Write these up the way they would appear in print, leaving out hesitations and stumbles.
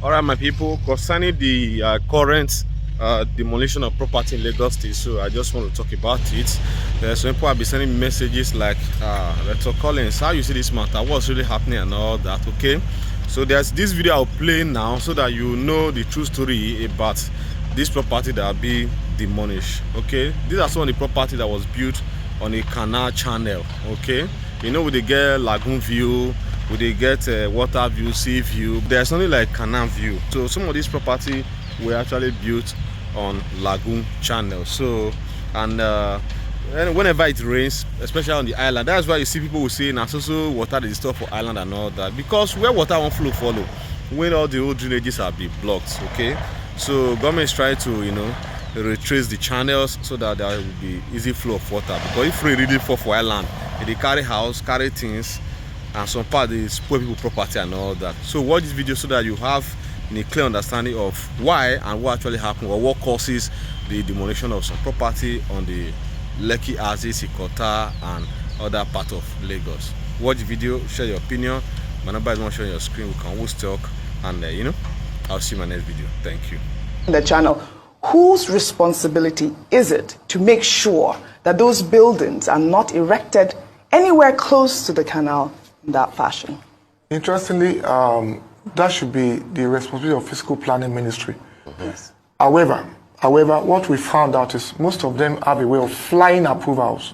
All right, my people, concerning the current demolition of property in Lagos State, so I just want to talk about it. Some people have been sending me messages like, Rector Collins, how you see this matter, what's really happening and all that, okay? So there's this video I'll play now so that you know the true story about this property that will be demolished, okay? These are some of the property that was built on a canal channel, okay? You know, with the get lagoon view, we dey get water view, sea view. There's something like canal view. So some of these property were actually built on lagoon channel. So and whenever it rains, especially on the island, that's why you see people will say na so water dey stop for island and all that, because where water won't flow follow, when all the old drainages have been blocked, okay? So government is trying to retrace the channels so that there will be easy flow of water, because if rain really fall for island, they carry house, carry things, and some part is spoil people property and all that. So watch this video so that you have a clear understanding of why and what actually happened, or what causes the demolition of some property on the Lekki Axis, Ikota and other part of Lagos. Watch the video, share your opinion. My number is not showing your screen. We can always talk, and I'll see you in my next video. Thank you. The channel, whose responsibility is it to make sure that those buildings are not erected anywhere close to the canal in that fashion? Interestingly, that should be the responsibility of Fiscal Planning Ministry. Yes. However, what we found out is most of them have a way of flying approvals.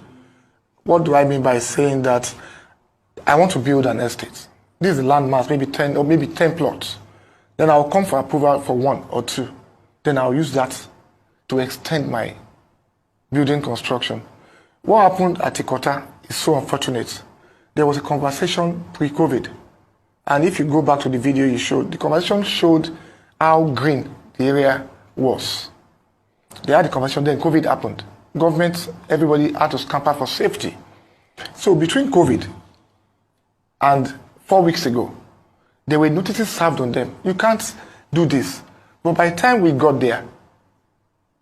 What do I mean by saying that? I want to build an estate. This is a landmass, maybe 10 or maybe 10 plots. Then I'll come for approval for 1 or 2. Then I'll use that to extend my building construction. What happened at Ikota is so unfortunate. There was a conversation pre-COVID. And if you go back to the video you showed, the conversation showed how green the area was. They had the conversation, then COVID happened. Government, everybody had to scamper for safety. So between COVID and 4 weeks ago, there were notices served on them. You can't do this. But by the time we got there,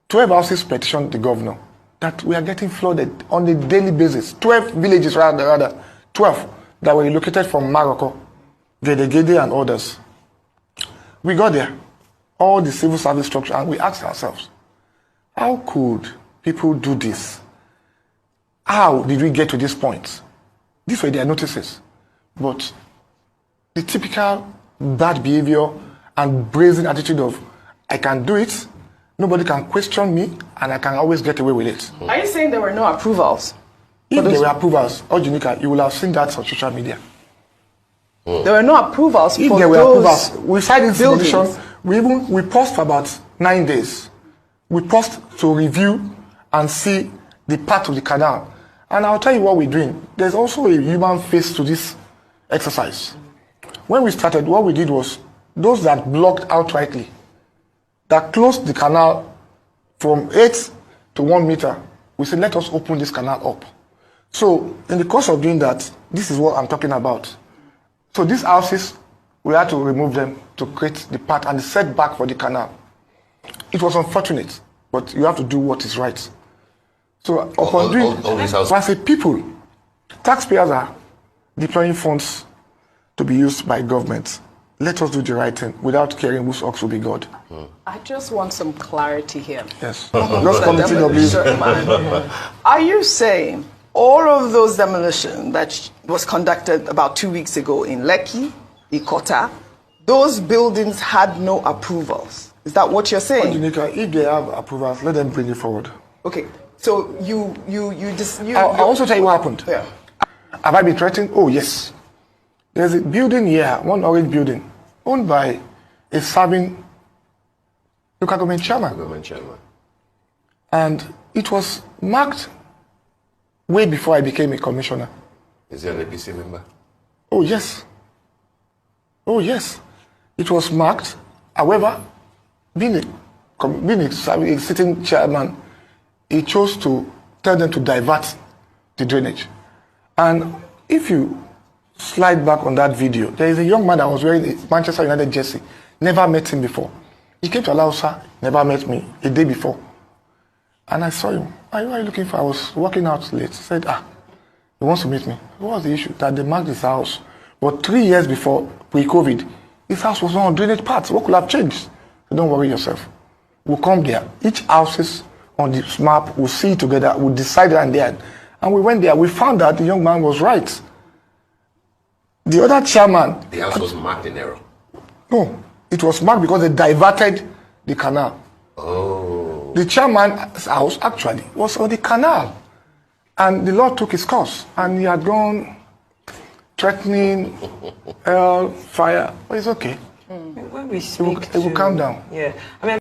12 houses petitioned the governor that we are getting flooded on a daily basis. 12 villages rather. 12 that were located from Morocco, Gede and others. We got there, all the civil service structure, and we asked ourselves, how could people do this? How did we get to this point? These were their notices. But the typical bad behavior and brazen attitude of, I can do it, nobody can question me, and I can always get away with it. Are you saying there were no approvals? If there were approvals, Ojunika, you will have seen that on social media. There were no approvals If for there were those approvals, we started buildings. demolition. We paused for about 9 days. We paused to review and see the part of the canal. And I'll tell you what we're doing. There's also a human face to this exercise. When we started, what we did was those that blocked outrightly, that closed the canal from 8 to 1 meter, we said, let us open this canal up. So in the course of doing that, this is what I'm talking about. So these houses, we had to remove them to create the path and the setback for the canal. It was unfortunate, but you have to do what is right. So upon doing, as a people, taxpayers are deploying funds to be used by government. Let us do the right thing without caring whose ox will be God. I just want some clarity here. Yes. Just committee Are you saying all of those demolition that was conducted about 2 weeks ago in Lekki, Ikota, those buildings had no approvals? Is that what you're saying? Ojunika, if they have approvals, let them bring it forward. Okay, so I'll also tell you what happened. Yeah. Have I been threatened? Oh, yes. There's a building here, one orange building, owned by a serving local government chairman. And it was marked way before I became a commissioner. Is he an APC member? Oh, yes. Oh, yes. It was marked. However, being a sitting chairman, he chose to tell them to divert the drainage. And if you slide back on that video, there is a young man that was wearing a Manchester United jersey. Never met him before. He came to Alausa, never met me a day before. And I saw him. What are you looking for? I was walking out late. He said, he wants to meet me. What was the issue? That they marked his house. But 3 years before, pre-COVID, His house was not on drainage paths. What could have changed? So don't worry yourself. We'll come there. Each houses on this map, we'll see it together, we'll decide and there. And we went there. We found that the young man was right. The other chairman... The house was marked in error. No, it was marked because they diverted the canal. Oh. The chairman's house actually was on the canal. And the Lord took his course. And he had gone threatening fire. But it's okay. When we speak It will calm down. Yeah. I mean,